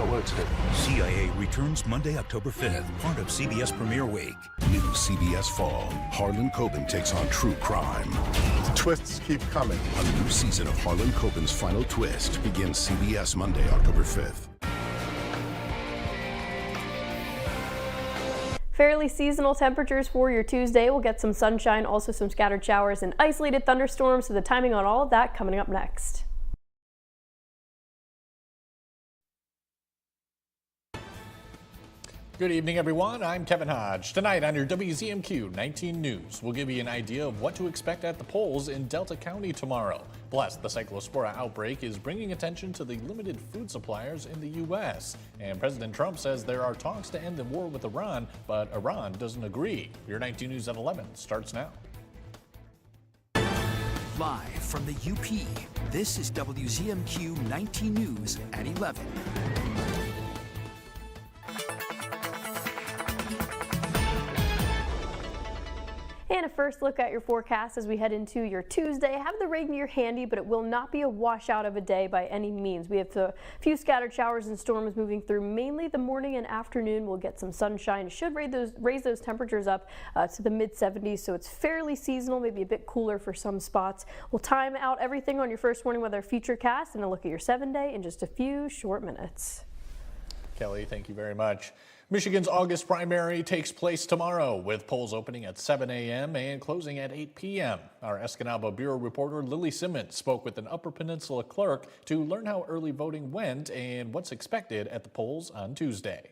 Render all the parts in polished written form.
what's it? CIA returns Monday, October 5th, part of CBS Premiere Week. New CBS Fall. Harlan Coben takes on true crime. The twists keep coming. A new season of Harlan Coben's Final Twist begins CBS Monday, October 5th. Fairly seasonal temperatures for your Tuesday. We'll get some sunshine, also some scattered showers and isolated thunderstorms. So the timing on all of that coming up next. Good evening, everyone. I'm Kevin Hodge. Tonight on your WZMQ 19 News, we'll give you an idea of what to expect at the polls in Delta County tomorrow. Plus, the cyclospora outbreak is bringing attention to the limited food suppliers in the U.S. And President Trump says there are talks to end the war with Iran, but Iran doesn't agree. Your 19 News at 11 starts now. Live from the UP, this is WZMQ 19 News at 11. And a first look at your forecast as we head into your Tuesday. Have the rain near handy, but it will not be a washout of a day by any means. We have a few scattered showers and storms moving through mainly the morning and afternoon. We'll get some sunshine. Should raise those temperatures up to the mid 70s, so it's fairly seasonal, maybe a bit cooler for some spots. We'll time out everything on your first morning weather futurecast and a look at your 7-day in just a few short minutes. Kelly, thank you very much. Michigan's August primary takes place tomorrow with polls opening at 7 a.m. and closing at 8 p.m. Our Escanaba Bureau reporter Lily Simmons spoke with an Upper Peninsula clerk to learn how early voting went and what's expected at the polls on Tuesday.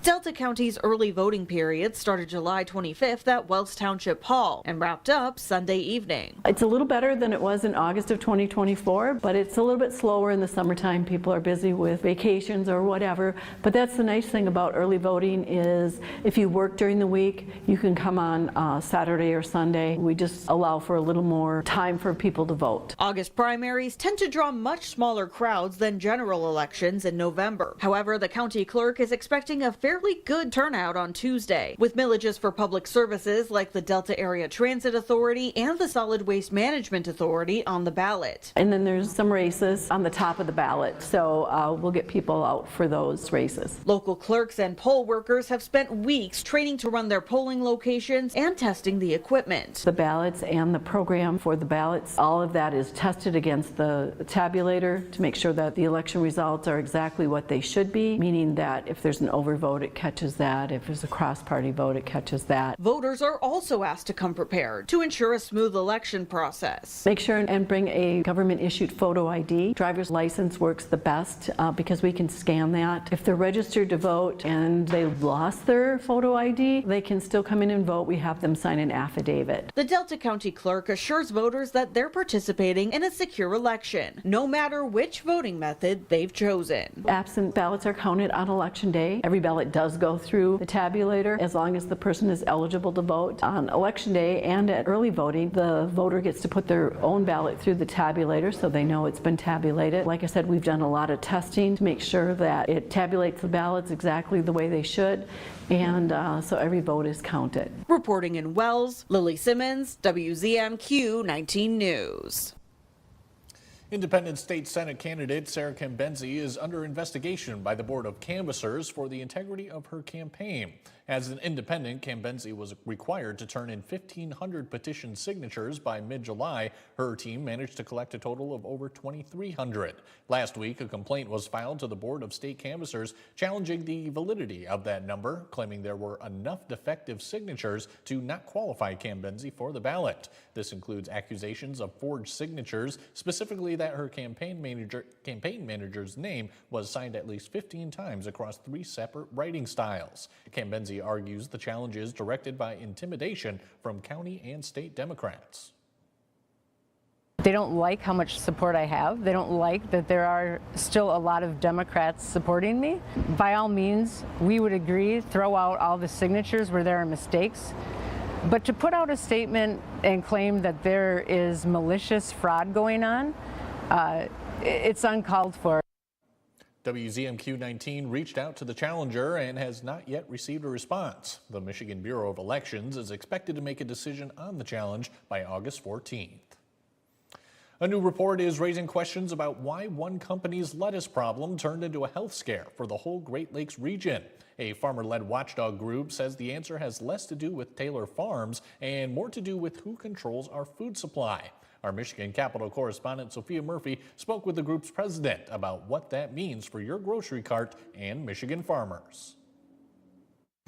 Delta County's early voting period started July 25th at Wells Township Hall and wrapped up Sunday evening. It's a little better than it was in August of 2024, but it's a little bit slower in the summertime. People are busy with vacations or whatever. But that's the nice thing about early voting is if you work during the week, you can come on Saturday or Sunday. We just allow for a little more time for people to vote. August primaries tend to draw much smaller crowds than general elections in November. However, the county clerk is expecting a fairly good turnout on Tuesday, with millages for public services like the Delta Area Transit Authority and the Solid Waste Management Authority on the ballot. And then there's some races on the top of the ballot, so we'll get people out for those races. Local clerks and poll workers have spent weeks training to run their polling locations and testing the equipment. The ballots and the program for the ballots, all of that is tested against the tabulator to make sure that the election results are exactly what they should be, meaning that if there's an overvote, it catches that. If there's a cross-party vote, it catches that. Voters are also asked to come prepared to ensure a smooth election process. Make sure and bring a government-issued photo ID. Driver's license works the best because we can scan that. If they're registered to vote and they lost their photo ID, they can still come in and vote. We have them sign an affidavit. The Delta County clerk assures voters that they're participating in a secure election, no matter which voting method they've chosen. Absent ballots are counted on election day. Every ballot does go through the tabulator as long as the person is eligible to vote. On election day and at early voting, the voter gets to put their own ballot through the tabulator so they know it's been tabulated. Like I said, we've done a lot of testing to make sure that it tabulates the ballots exactly the way they should, and so every vote is counted. Reporting in Wells, Lily Simmons, WZMQ 19 News. Independent State Senate candidate Sarah Cambenzi is under investigation by the Board of Canvassers for the integrity of her campaign. As an independent, Cambenzi was required to turn in 1,500 petition signatures by mid-July. Her team managed to collect a total of over 2,300. Last week, a complaint was filed to the Board of State Canvassers challenging the validity of that number, claiming there were enough defective signatures to not qualify Cambenzi for the ballot. This includes accusations of forged signatures, specifically that her campaign manager's name was signed at least 15 times across 3 separate writing styles. Cambenzi argues the challenge is directed by intimidation from county and state Democrats. They don't like how much support I have. They don't like that there are still a lot of Democrats supporting me. By all means, we would agree, throw out all the signatures where there are mistakes. But to put out a statement and claim that there is malicious fraud going on, it's uncalled for. WZMQ 19 reached out to the challenger and has not yet received a response. The Michigan Bureau of Elections is expected to make a decision on the challenge by August 14th. A new report is raising questions about why one company's lettuce problem turned into a health scare for the whole Great Lakes region. A farmer-led watchdog group says the answer has less to do with Taylor Farms and more to do with who controls our food supply. Our Michigan Capitol correspondent Sophia Murphy spoke with the group's president about what that means for your grocery cart and Michigan farmers.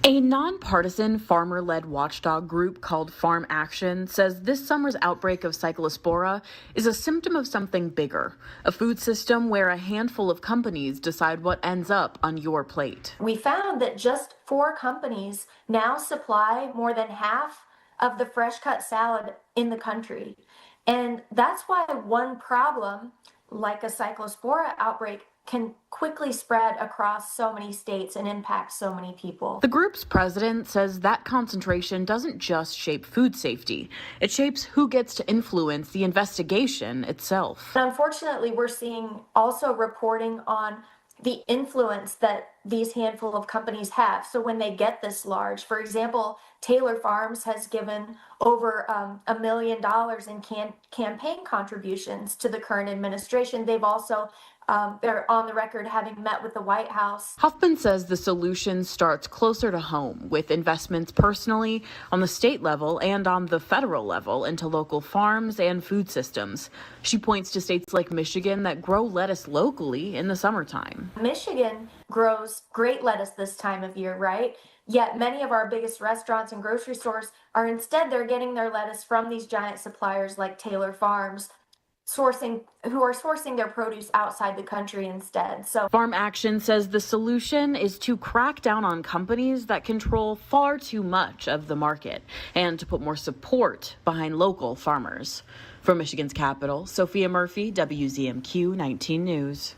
A nonpartisan farmer-led watchdog group called Farm Action says this summer's outbreak of cyclospora is a symptom of something bigger, a food system where a handful of companies decide what ends up on your plate. We found that just 4 companies now supply more than half of the fresh cut salad in the country. And that's why one problem, like a cyclospora outbreak, can quickly spread across so many states and impact so many people. The group's president says that concentration doesn't just shape food safety. It shapes who gets to influence the investigation itself. And unfortunately, we're seeing also reporting on the influence that these handful of companies have. So when they get this large, for example, Taylor Farms has given over $1 million in campaign contributions to the current administration. They've also they're on the record having met with the White House. Huffman says the solution starts closer to home, with investments personally, on the state level, and on the federal level into local farms and food systems. She points to states like Michigan that grow lettuce locally in the summertime. Michigan grows great lettuce this time of year, right? Yet many of our biggest restaurants and grocery stores are instead, they're getting their lettuce from these giant suppliers like Taylor Farms, who are sourcing their produce outside the country instead. So Farm Action says the solution is to crack down on companies that control far too much of the market and to put more support behind local farmers. From Michigan's capital, Sophia Murphy, WZMQ 19 News.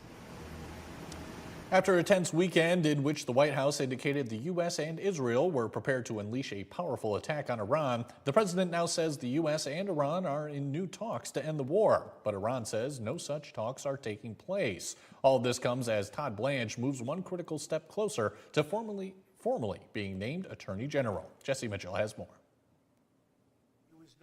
After a tense weekend in which the White House indicated the U.S. and Israel were prepared to unleash a powerful attack on Iran, the president now says the U.S. and Iran are in new talks to end the war. But Iran says no such talks are taking place. All of this comes as Todd Blanche moves one critical step closer to formally being named Attorney General. Jesse Mitchell has more.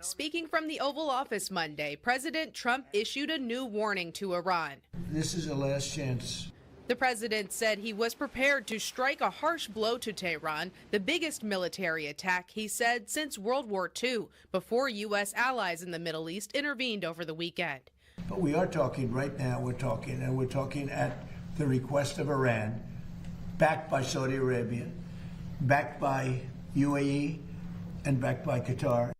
Speaking from the Oval Office Monday, President Trump issued a new warning to Iran. This is a last chance. The president said he was prepared to strike a harsh blow to Tehran, the biggest military attack, he said, since World War II, before U.S. allies in the Middle East intervened over the weekend. But we are talking right now, we're talking at the request of Iran, backed by Saudi Arabia, backed by UAE, and backed by Qatar.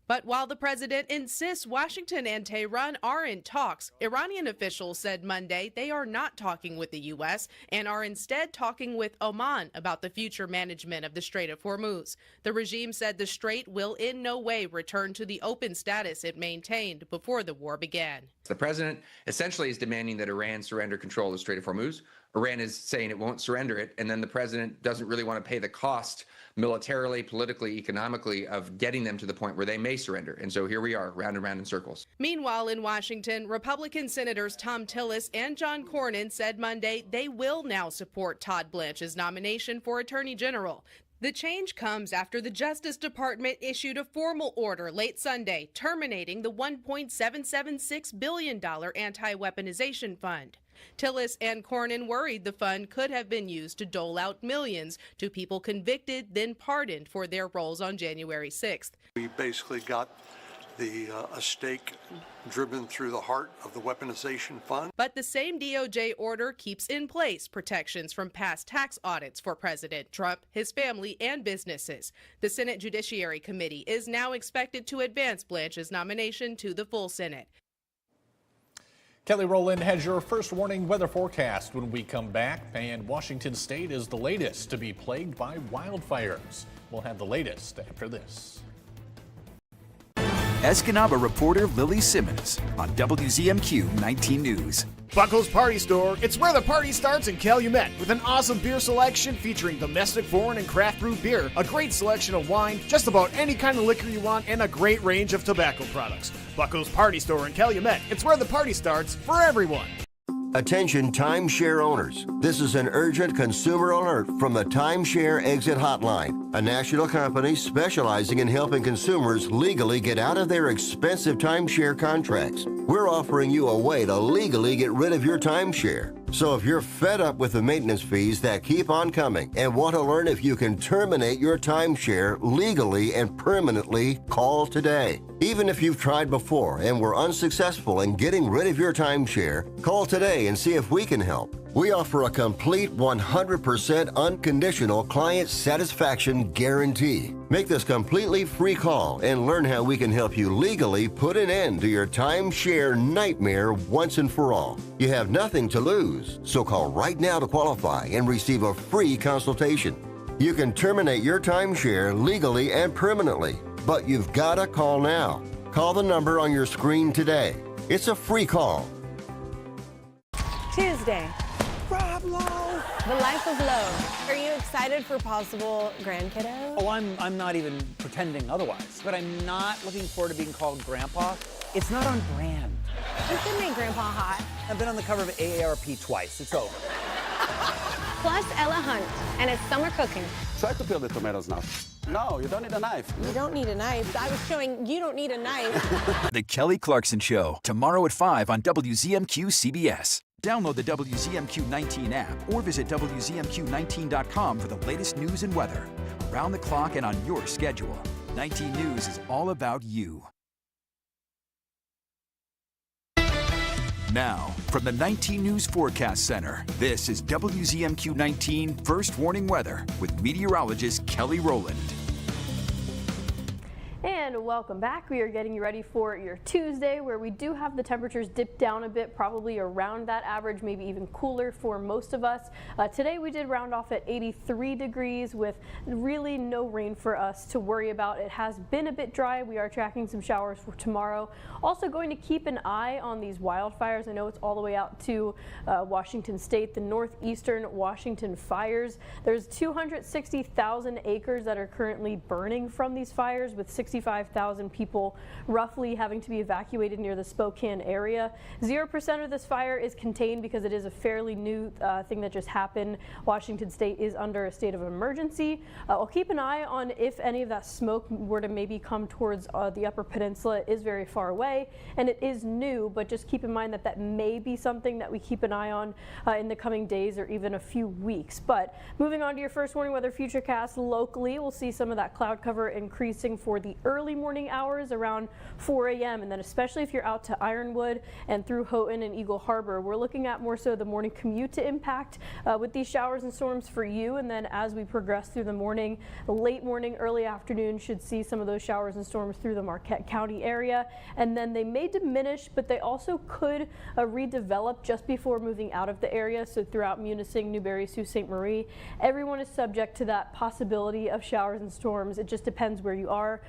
But while the president insists Washington and Tehran are in talks, Iranian officials said Monday they are not talking with the U.S. and are instead talking with Oman about the future management of the Strait of Hormuz. The regime said the strait will in no way return to the open status it maintained before the war began. The president essentially is demanding that Iran surrender control of the Strait of Hormuz. Iran is saying it won't surrender it, and then the president doesn't really want to pay the cost militarily, politically, economically of getting them to the point where they may surrender. And so here we are, round and round in circles. Meanwhile, in Washington, Republican Senators Tom Tillis and John Cornyn said Monday they will now support Todd Blanche's nomination for Attorney General. The change comes after the Justice Department issued a formal order late Sunday terminating the $1.776 billion anti-weaponization fund. Tillis and Cornyn worried the fund could have been used to dole out millions to people convicted, then pardoned for their roles on January 6th. We basically got a stake driven through the heart of the weaponization fund. But the same DOJ order keeps in place protections from past tax audits for President Trump, his family, and businesses. The Senate Judiciary Committee is now expected to advance Blanche's nomination to the full Senate. Kelly Rowland has your first warning weather forecast when we come back, and Washington State is the latest to be plagued by wildfires. We'll have the latest after this. Escanaba reporter Lily Simmons on WZMQ 19 News. Buckles Party Store, it's where the party starts in Calumet, with an awesome beer selection featuring domestic, foreign, and craft brew beer, a great selection of wine, just about any kind of liquor you want, and a great range of tobacco products. Buckles Party Store in Calumet, it's where the party starts for everyone. Attention timeshare owners. This is an urgent consumer alert from the Timeshare Exit Hotline, a national company specializing in helping consumers legally get out of their expensive timeshare contracts. We're offering you a way to legally get rid of your timeshare. So if you're fed up with the maintenance fees that keep on coming and want to learn if you can terminate your timeshare legally and permanently, call today. Even if you've tried before and were unsuccessful in getting rid of your timeshare, call today and see if we can help. We offer a complete 100% unconditional client satisfaction guarantee. Make this completely free call and learn how we can help you legally put an end to your timeshare nightmare once and for all. You have nothing to lose, so call right now to qualify and receive a free consultation. You can terminate your timeshare legally and permanently, but you've got to call now. Call the number on your screen today. It's a free call. Tuesday. Rob Lowe. The life of Lowe. Are you excited for possible grandkiddo? Oh, I'm not even pretending otherwise. But I'm not looking forward to being called Grandpa. It's not on brand. You could make Grandpa hot. I've been on the cover of AARP twice. It's over. Plus Ella Hunt, and it's summer cooking. Try to peel the tomatoes now. No, you don't need a knife. You don't need a knife. I was showing you don't need a knife. The Kelly Clarkson Show, tomorrow at 5 on WZMQ CBS. Download the WZMQ 19 app or visit WZMQ19.com for the latest news and weather. Around the clock and on your schedule. 19 News is all about you. Now, from the 19 News Forecast Center, this is WZMQ 19 First Warning Weather with meteorologist Kelly Rowland. And welcome back. We are getting you ready for your Tuesday, where we do have the temperatures dip down a bit, probably around that average, maybe even cooler for most of us. Today we did round off at 83 degrees with really no rain for us to worry about. It has been a bit dry. We are tracking some showers for tomorrow. Also going to keep an eye on these wildfires. I know it's all the way out to Washington State, the northeastern Washington fires. There's 260,000 acres that are currently burning from these fires, with 65,000 people roughly having to be evacuated near the Spokane area. 0% of this fire is contained because it is a fairly new thing that just happened. Washington State is under a state of emergency. I'll keep an eye on if any of that smoke were to maybe come towards the Upper Peninsula. It is very far away and it is new, but just keep in mind that that may be something that we keep an eye on in the coming days or even a few weeks. But moving on to your first warning weather futurecast, locally we'll see some of that cloud cover increasing for the early morning hours around 4 a.m. and then especially if you're out to Ironwood and through Houghton and Eagle Harbor, we're looking at more so the morning commute to impact with these showers and storms for you. And then as we progress through the morning, late morning, early afternoon should see some of those showers and storms through the Marquette County area. And then they may diminish, but they also could redevelop just before moving out of the area. So throughout Munising, Newberry, Sault Ste. Marie, everyone is subject to that possibility of showers and storms. It just depends where you are.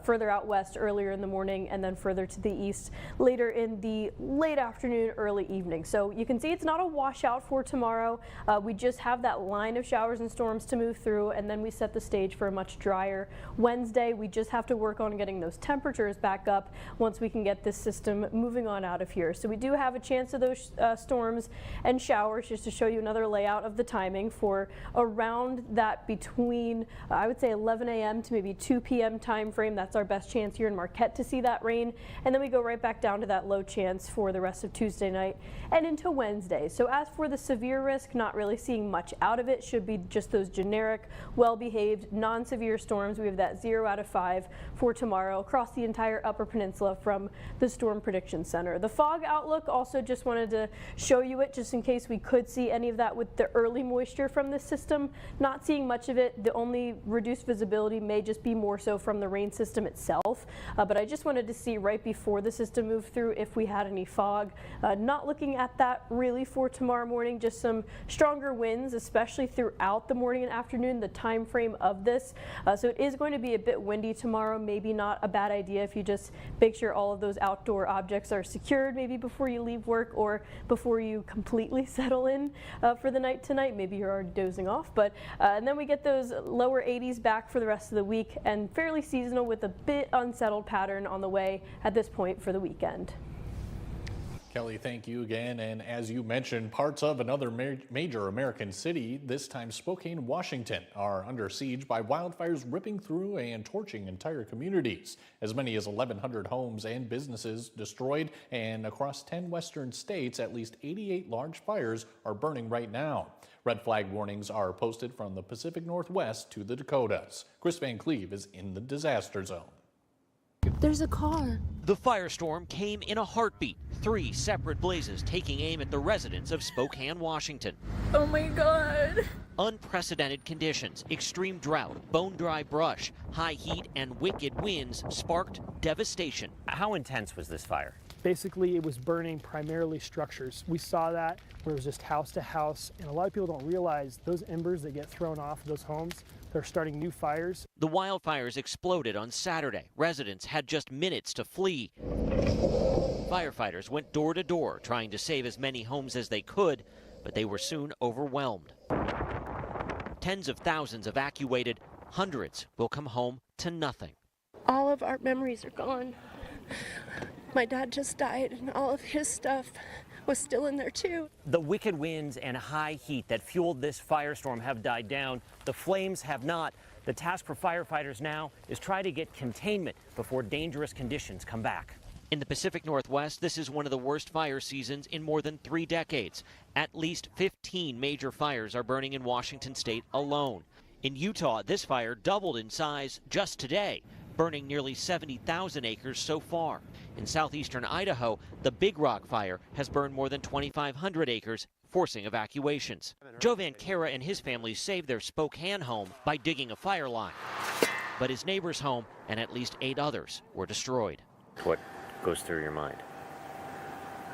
Further out west earlier in the morning and then further to the east later in the late afternoon, early evening. So you can see it's not a washout for tomorrow. We just have that line of showers and storms to move through, and then we set the stage for a much drier Wednesday. We just have to work on getting those temperatures back up once we can get this system moving on out of here. So we do have a chance of those storms and showers, just to show you another layout of the timing for around that between I would say 11 a.m. to maybe 2 p.m. time frame. That's our best chance here in Marquette to see that rain, and then we go right back down to that low chance for the rest of Tuesday night and into Wednesday. So as for the severe risk, not really seeing much out of it. Should be just those generic, well-behaved, non-severe storms. We have that 0 out of 5 for tomorrow across the entire Upper Peninsula from the Storm Prediction Center. The fog outlook, also just wanted to show you it just in case we could see any of that with the early moisture from this system. Not seeing much of it. The only reduced visibility may just be more so from the rain system itself, but I just wanted to see right before the system moved through if we had any fog. Not looking at that really for tomorrow morning, just some stronger winds, especially throughout the morning and afternoon, the time frame of this. So it is going to be a bit windy tomorrow. Maybe not a bad idea if you just make sure all of those outdoor objects are secured maybe before you leave work or before you completely settle in for the night tonight. Maybe you're already dozing off, but and then we get those lower 80s back for the rest of the week, and fairly seasonal with a bit unsettled pattern on the way at this point for the weekend. Kelly, thank you again. And as you mentioned, parts of another major American city, this time Spokane, Washington, are under siege by wildfires ripping through and torching entire communities. As many as 1,100 homes and businesses destroyed, and across 10 western states, at least 88 large fires are burning right now. Red flag warnings are posted from the Pacific Northwest to the Dakotas. Chris Van Cleve is in the disaster zone. There's a car. The firestorm came in a heartbeat. 3 separate blazes taking aim at the residents of Spokane, Washington. Oh my God. Unprecedented conditions, extreme drought, bone-dry brush, high heat, and wicked winds sparked devastation. How intense was this fire? Basically, it was burning primarily structures. We saw that where it was just house to house, and a lot of people don't realize those embers that get thrown off those homes, they're starting new fires. The wildfires exploded on Saturday. Residents had just minutes to flee. Firefighters went door to door trying to save as many homes as they could, but they were soon overwhelmed. Tens of thousands evacuated. Hundreds will come home to nothing. All of our memories are gone. My dad just died, and all of his stuff was still in there too. The wicked winds and high heat that fueled this firestorm have died down. The flames have not. The task for firefighters now is try to get containment before dangerous conditions come back. In the Pacific Northwest, this is one of the worst fire seasons in more than 3 decades. At least 15 major fires are burning in Washington state alone. In Utah, this fire doubled in size just today, burning nearly 70,000 acres so far. In southeastern Idaho, the Big Rock fire has burned more than 2,500 acres, forcing evacuations. Joe Van Cara and his family saved their Spokane home by digging a fire line. But his neighbor's home and at least 8 others were destroyed. What goes through your mind?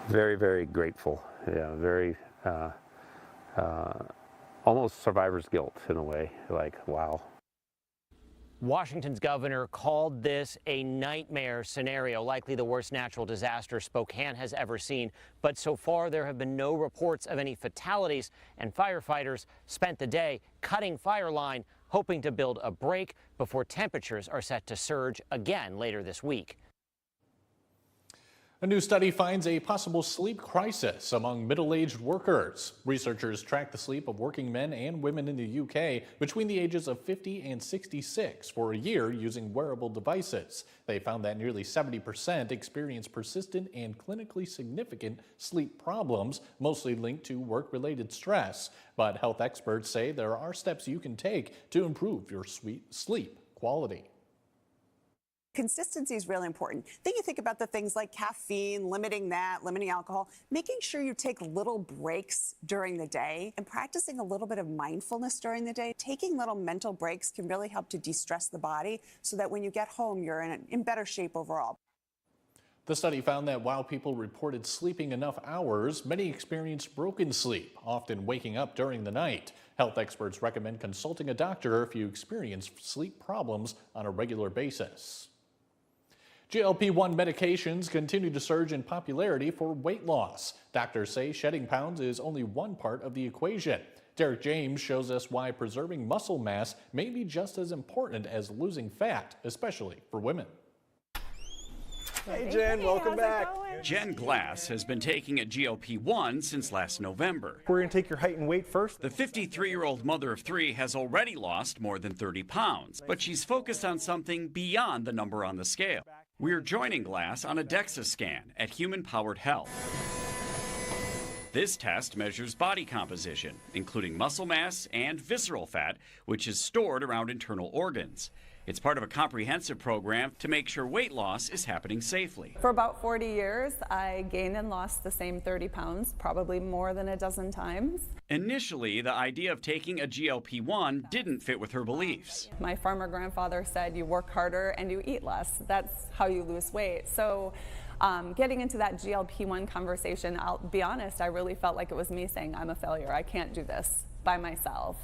Very, very grateful. Yeah, very, almost survivor's guilt in a way, like, wow. Washington's governor called this a nightmare scenario, likely the worst natural disaster Spokane has ever seen. But so far, there have been no reports of any fatalities, and firefighters spent the day cutting fire line, hoping to build a break before temperatures are set to surge again later this week. A new study finds a possible sleep crisis among middle-aged workers. Researchers tracked the sleep of working men and women in the UK between the ages of 50 and 66 for a year using wearable devices. They found that nearly 70% experienced persistent and clinically significant sleep problems, mostly linked to work-related stress. But health experts say there are steps you can take to improve your sleep quality. Consistency is really important. Then you think about the things like caffeine, limiting that, limiting alcohol, making sure you take little breaks during the day and practicing a little bit of mindfulness during the day. Taking little mental breaks can really help to de-stress the body so that when you get home, you're in better shape overall. The study found that while people reported sleeping enough hours, many experienced broken sleep, often waking up during the night. Health experts recommend consulting a doctor if you experience sleep problems on a regular basis. GLP-1 medications continue to surge in popularity for weight loss. Doctors say shedding pounds is only one part of the equation. Derek James shows us why preserving muscle mass may be just as important as losing fat, especially for women. Hey Jen, welcome back. Jen Glass has been taking a GLP-1 since last November. We're going to take your height and weight first. The 53-year-old mother of 3 has already lost more than 30 pounds, but she's focused on something beyond the number on the scale. We're joining Glass on a DEXA scan at Human Powered Health. This test measures body composition, including muscle mass and visceral fat, which is stored around internal organs. It's part of a comprehensive program to make sure weight loss is happening safely. For about 40 years, I gained and lost the same 30 pounds, probably more than a dozen times. Initially, the idea of taking a GLP-1 didn't fit with her beliefs. My farmer grandfather said you work harder and you eat less. That's how you lose weight. So getting into that GLP-1 conversation, I'll be honest, I really felt like it was me saying I'm a failure. I can't do this by myself.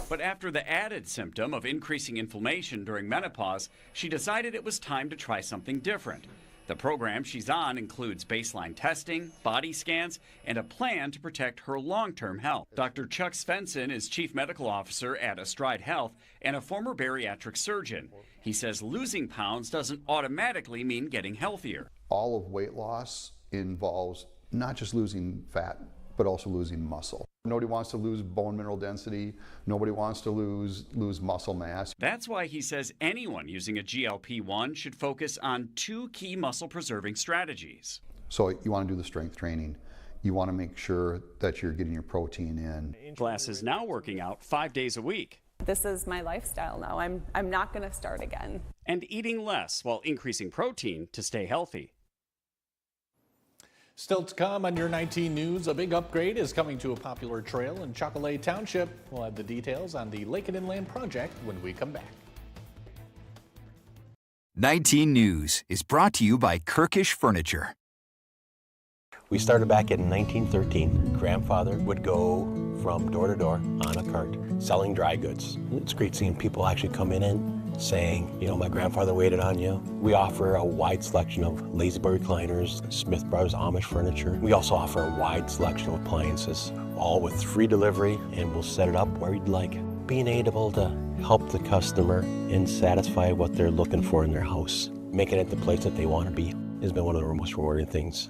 But after the added symptom of increasing inflammation during menopause, she decided it was time to try something different. The program she's on includes baseline testing, body scans, and a plan to protect her long-term health. Dr. Chuck Svensson is Chief Medical Officer at Astride Health and a former bariatric surgeon. He says losing pounds doesn't automatically mean getting healthier. All of weight loss involves not just losing fat, but also losing muscle. Nobody wants to lose bone mineral density. Nobody wants to lose muscle mass. That's why he says anyone using a GLP-1 should focus on 2 key muscle-preserving strategies. So you want to do the strength training. You want to make sure that you're getting your protein in. Glass is now working out 5 days a week. This is my lifestyle now. I'm not going to start again. And eating less while increasing protein to stay healthy. Still to come on your 19 News, a big upgrade is coming to a popular trail in Chocolate Township. We'll have the details on the Lake and Inland project when we come back. 19 News is brought to you by Kirkish Furniture. We started back in 1913. Grandfather would go from door to door on a cart selling dry goods. It's great seeing people actually coming in saying, you know, my grandfather waited on you. We offer a wide selection of La-Z-Boy recliners, Smith Brothers Amish furniture. We also offer a wide selection of appliances, all with free delivery, and we'll set it up where you'd like. Being able to help the customer and satisfy what they're looking for in their house, making it the place that they want to be, has been one of the most rewarding things.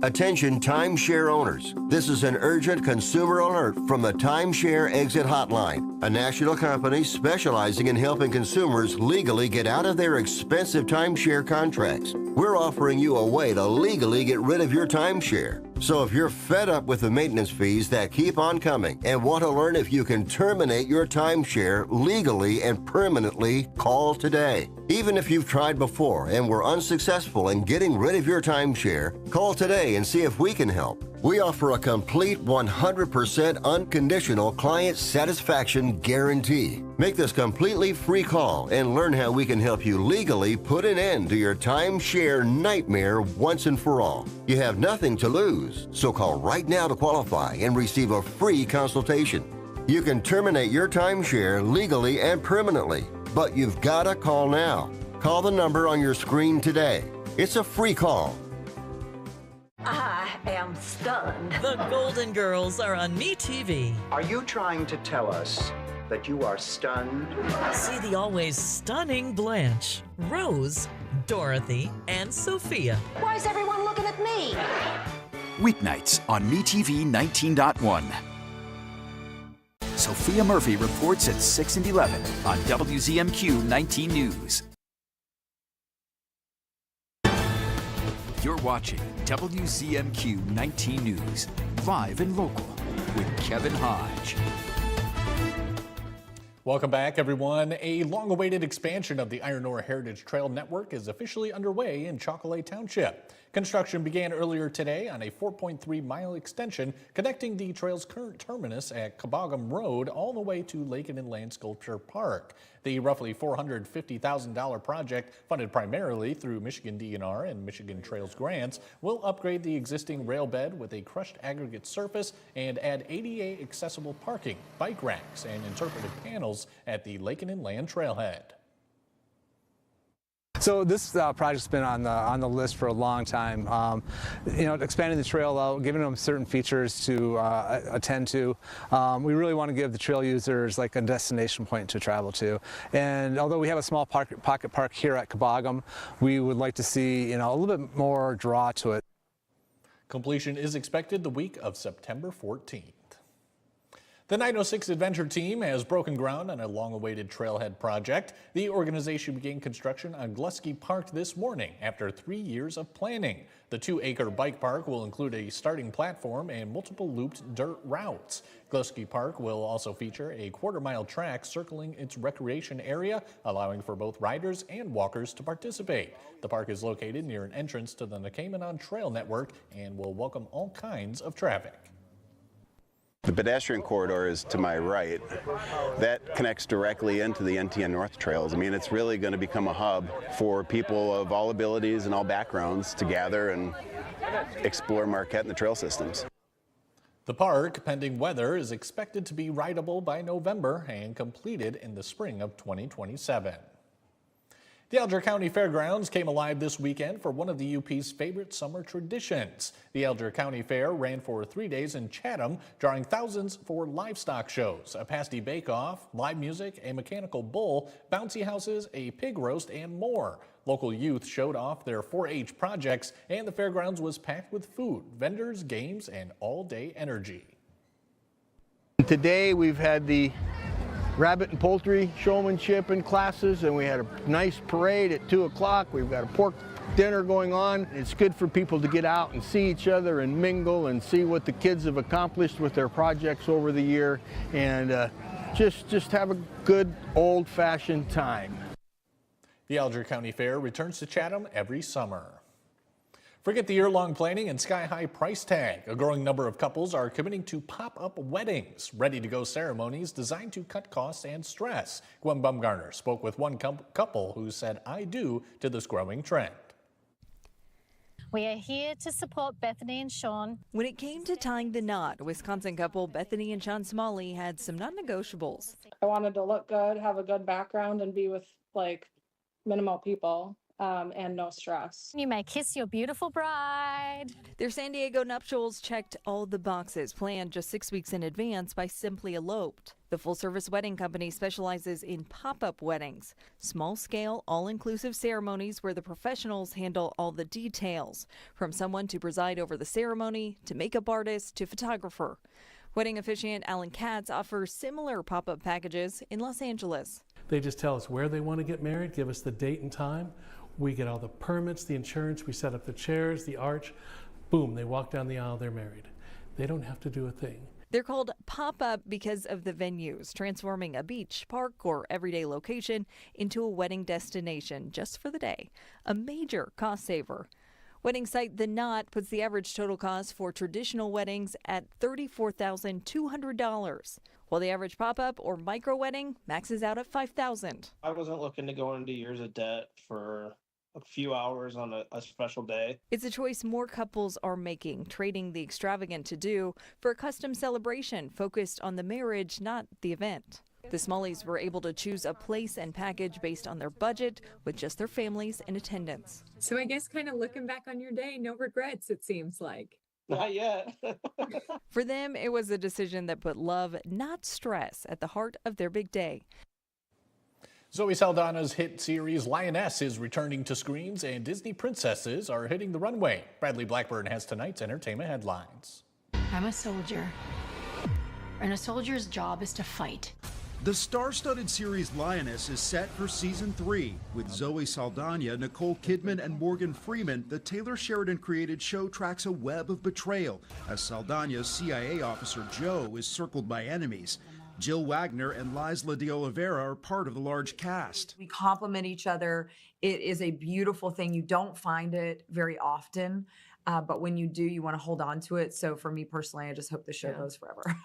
Attention timeshare owners. This is an urgent consumer alert from the Timeshare Exit Hotline, a national company specializing in helping consumers legally get out of their expensive timeshare contracts. We're offering you a way to legally get rid of your timeshare. So if you're fed up with the maintenance fees that keep on coming and want to learn if you can terminate your timeshare legally and permanently, call today. Even if you've tried before and were unsuccessful in getting rid of your timeshare, call today and see if we can help. We offer a complete 100% unconditional client satisfaction guarantee. Make this completely free call and learn how we can help you legally put an end to your timeshare nightmare once and for all. You have nothing to lose, so call right now to qualify and receive a free consultation. You can terminate your timeshare legally and permanently, but you've got to call now. Call the number on your screen today. It's a free call. I am stunned. The Golden Girls are on MeTV. Are you trying to tell us that you are stunned? See the always stunning Blanche, Rose, Dorothy, and Sophia. Why is everyone looking at me? Weeknights on MeTV 19.1. Sophia Murphy reports at 6 and 11 on WZMQ 19 News. You're watching WZMQ 19 News, live and local with Kevin Hodge. Welcome back, everyone. A long-awaited expansion of the Iron Ore Heritage Trail Network is officially underway in Chocolate Township. Construction began earlier today on a 4.3-mile extension connecting the trail's current terminus at Cabogam Road all the way to Lake and Inland Sculpture Park. The roughly $450,000 project, funded primarily through Michigan DNR and Michigan Trails grants, will upgrade the existing rail bed with a crushed aggregate surface and add ADA accessible parking, bike racks, and interpretive panels at the Lake and Inland Trailhead. So this project's been on the list for a long time. Expanding the trail out, giving them certain features to attend to. We really want to give the trail users like a destination point to travel to. And although we have a small pocket park here at Cabogam, we would like to see a little bit more draw to it. Completion is expected the week of September 14th. The 906 Adventure Team has broken ground on a long-awaited trailhead project. The organization began construction on Glusky Park this morning after 3 years of planning. The 2-acre bike park will include a starting platform and multiple looped dirt routes. Glusky Park will also feature a quarter-mile track circling its recreation area, allowing for both riders and walkers to participate. The park is located near an entrance to the Nakamanon Trail Network and will welcome all kinds of traffic. The pedestrian corridor is to my right. That connects directly into the NTN North Trails. I mean, it's really going to become a hub for people of all abilities and all backgrounds to gather and explore Marquette and the trail systems. The park, pending weather, is expected to be rideable by November and completed in the spring of 2027. The Alger County Fairgrounds came alive this weekend for one of the UP's favorite summer traditions. The Alger County Fair ran for 3 days in Chatham, drawing thousands for livestock shows, a pasty bake-off, live music, a mechanical bull, bouncy houses, a pig roast, and more. Local youth showed off their 4-H projects, and the fairgrounds was packed with food, vendors, games, and all-day energy. Today we've had the rabbit and poultry showmanship in classes, and we had a nice parade at 2 o'clock. We've got a pork dinner going on. It's good for people to get out and see each other and mingle and see what the kids have accomplished with their projects over the year, and just have a good old-fashioned time. The Alger County Fair returns to Chatham every summer. Forget the year-long planning and sky-high price tag. A growing number of couples are committing to pop-up weddings, ready-to-go ceremonies designed to cut costs and stress. Gwen Bumgarner spoke with one couple who said "I do" to this growing trend. We are here to support Bethany and Sean. When it came to tying the knot, Wisconsin couple Bethany and Sean Smalley had some non-negotiables. I wanted to look good, have a good background, and be with like minimal people. And no stress. You may kiss your beautiful bride. Their San Diego nuptials checked all the boxes, planned just 6 weeks in advance by Simply Eloped. The full-service wedding company specializes in pop-up weddings, small-scale, all-inclusive ceremonies where the professionals handle all the details, from someone to preside over the ceremony, to makeup artist, to photographer. Wedding officiant Alan Katz offers similar pop-up packages in Los Angeles. They just tell us where they want to get married, give us the date and time. We get all the permits, the insurance, we set up the chairs, the arch. Boom, they walk down the aisle, they're married. They don't have to do a thing. They're called pop-up because of the venues, transforming a beach, park, or everyday location into a wedding destination just for the day. A major cost saver. Wedding site The Knot puts the average total cost for traditional weddings at $34,200, while the average pop-up or micro wedding maxes out at $5,000. I wasn't looking to go into years of debt for a few hours on a special day. It's a choice more couples are making, trading the extravagant to-do for a custom celebration focused on the marriage, not the event. The Smalleys were able to choose a place and package based on their budget with just their families in attendance. So I guess kind of looking back on your day, no regrets, it seems like. Not yet. For them, it was a decision that put love, not stress, at the heart of their big day. Zoe Saldana's hit series Lioness is returning to screens, and Disney princesses are hitting the runway. Bradley Blackburn has tonight's entertainment headlines. I'm a soldier, and a soldier's job is to fight. The star-studded series Lioness is set for season 3. With Zoe Saldana, Nicole Kidman, and Morgan Freeman, the Taylor Sheridan-created show tracks a web of betrayal as Saldana's CIA officer Joe is circled by enemies. Jill Wagner and Liza de Oliveira are part of the large cast. We complement each other. It is a beautiful thing. You don't find it very often, but when you do, you want to hold on to it. So for me personally, I just hope the show goes forever.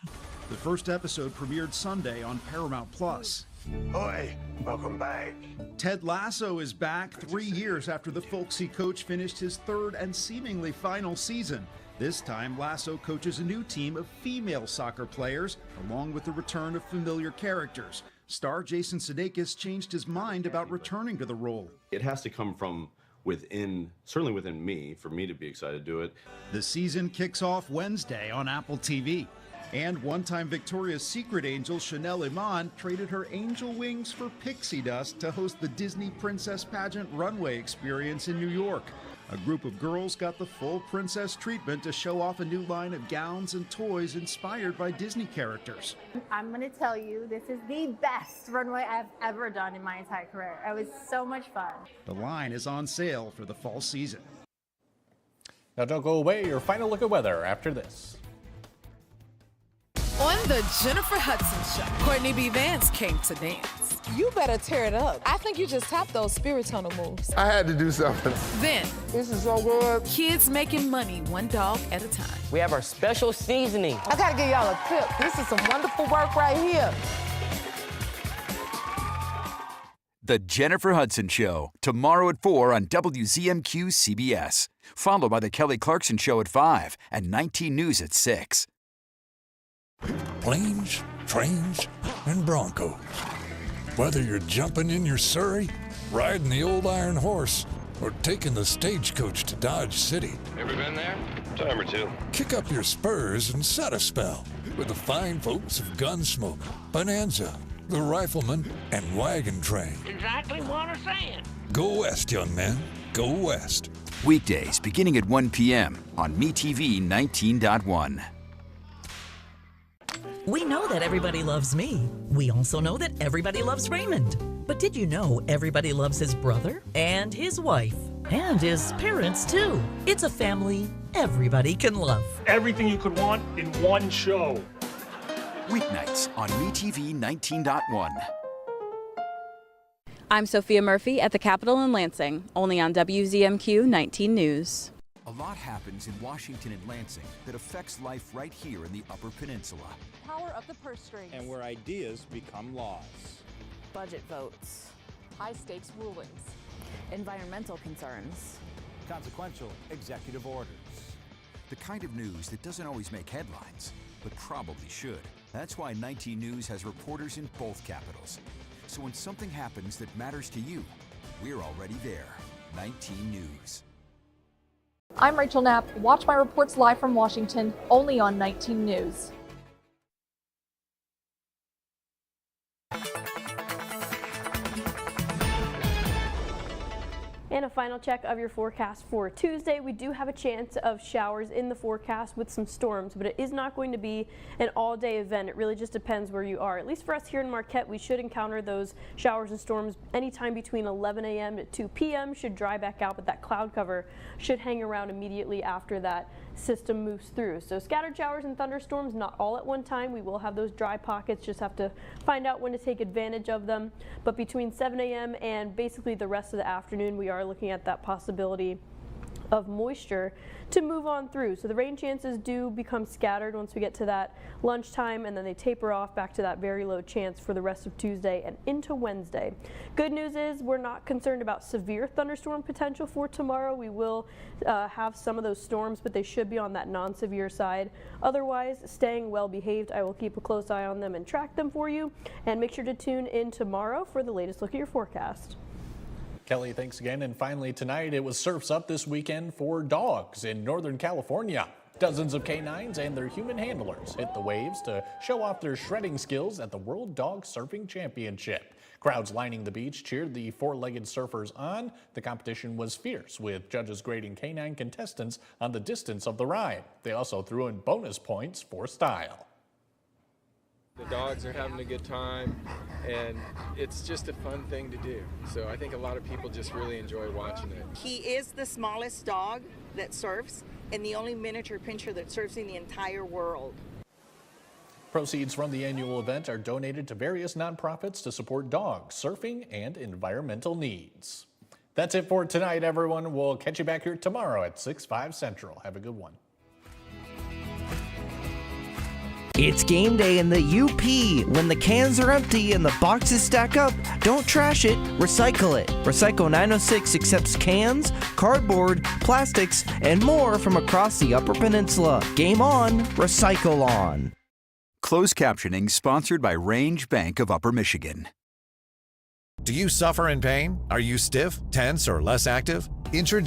The first episode premiered Sunday on Paramount Plus. Oi, welcome back. Ted Lasso is back 3 years after the folksy coach finished his third and seemingly final season. This time, Lasso coaches a new team of female soccer players, along with the return of familiar characters. Star Jason Sudeikis changed his mind about returning to the role. It has to come from within, certainly within me, for me to be excited to do it. The season kicks off Wednesday on Apple TV. And one-time Victoria's Secret angel Chanel Iman traded her angel wings for pixie dust to host the Disney Princess Pageant runway experience in New York. A group of girls got the full princess treatment to show off a new line of gowns and toys inspired by Disney characters. I'm going to tell you, this is the best runway I've ever done in my entire career. It was so much fun. The line is on sale for the fall season. Now don't go away, your final look at weather after this. On the Jennifer Hudson Show, Courtney B. Vance came to dance. You better tear it up. I think you just tapped those spiritual moves. I had to do something. Then, This is so good. kids making money one dog at a time. We have our special seasoning. I gotta give y'all a tip. This is some wonderful work right here. The Jennifer Hudson Show, tomorrow at 4 on WZMQ CBS. Followed by The Kelly Clarkson Show at 5 and 19 News at 6. Planes, trains, and Broncos. Whether you're jumping in your Surrey, riding the old iron horse, or taking the stagecoach to Dodge City. Ever been there? Time or two. Kick up your spurs and set a spell with the fine folks of Gunsmoke, Bonanza, The Rifleman, and Wagon Train. Exactly what I'm saying. Go west, young man. Go west. Weekdays beginning at 1 p.m. on MeTV 19.1. We know that everybody loves me. We also know that everybody loves Raymond. But did you know everybody loves his brother and his wife and his parents too? It's a family everybody can love. Everything you could want in one show. Weeknights on MeTV 19.1. I'm Sophia Murphy at the Capitol in Lansing, only on WZMQ 19 News. A lot happens in Washington and Lansing that affects life right here in the Upper Peninsula. Power up the purse strings. And where ideas become laws. Budget votes. High stakes rulings. Environmental concerns. Consequential executive orders. The kind of news that doesn't always make headlines, but probably should. That's why 19 News has reporters in both capitals. So when something happens that matters to you, we're already there. 19 News. I'm Rachel Knapp. Watch my reports live from Washington, only on 19 News. And a final check of your forecast for Tuesday. We do have a chance of showers in the forecast with some storms, but it is not going to be an all-day event. It really just depends where you are. At least for us here in Marquette, we should encounter those showers and storms anytime between 11 a.m. to 2 p.m. Should dry back out, but that cloud cover should hang around immediately after that system moves through. So scattered showers and thunderstorms, not all at one time. We will have those dry pockets, just have to find out when to take advantage of them. But between 7 a.m. and basically the rest of the afternoon, we are looking at that possibility of moisture to move on through. So the rain chances do become scattered once we get to that lunchtime, and then they taper off back to that very low chance for the rest of Tuesday and into Wednesday. Good news is we're not concerned about severe thunderstorm potential for tomorrow. We will have some of those storms, but they should be on that non-severe side. Otherwise, staying well behaved. I will keep a close eye on them and track them for you, and make sure to tune in tomorrow for the latest look at your forecast. Kelly, thanks again. And finally tonight, it was Surf's Up this weekend for dogs in Northern California. Dozens of canines and their human handlers hit the waves to show off their shredding skills at the World Dog Surfing Championship. Crowds lining the beach cheered the four-legged surfers on. The competition was fierce, with judges grading canine contestants on the distance of the ride. They also threw in bonus points for style. The dogs are having a good time, and it's just a fun thing to do. So I think a lot of people just really enjoy watching it. He is the smallest dog that surfs and the only miniature pinscher that surfs in the entire world. Proceeds from the annual event are donated to various nonprofits to support dogs, surfing, and environmental needs. That's it for tonight, everyone. We'll catch you back here tomorrow at 6/5 Central. Have a good one. It's game day in the UP. When the cans are empty and the boxes stack up, don't trash it, recycle it. Recycle 906 accepts cans, cardboard, plastics, and more from across the Upper Peninsula. Game on, recycle on. Closed captioning sponsored by Range Bank of Upper Michigan. Do you suffer in pain? Are you stiff, tense, or less active? Introduce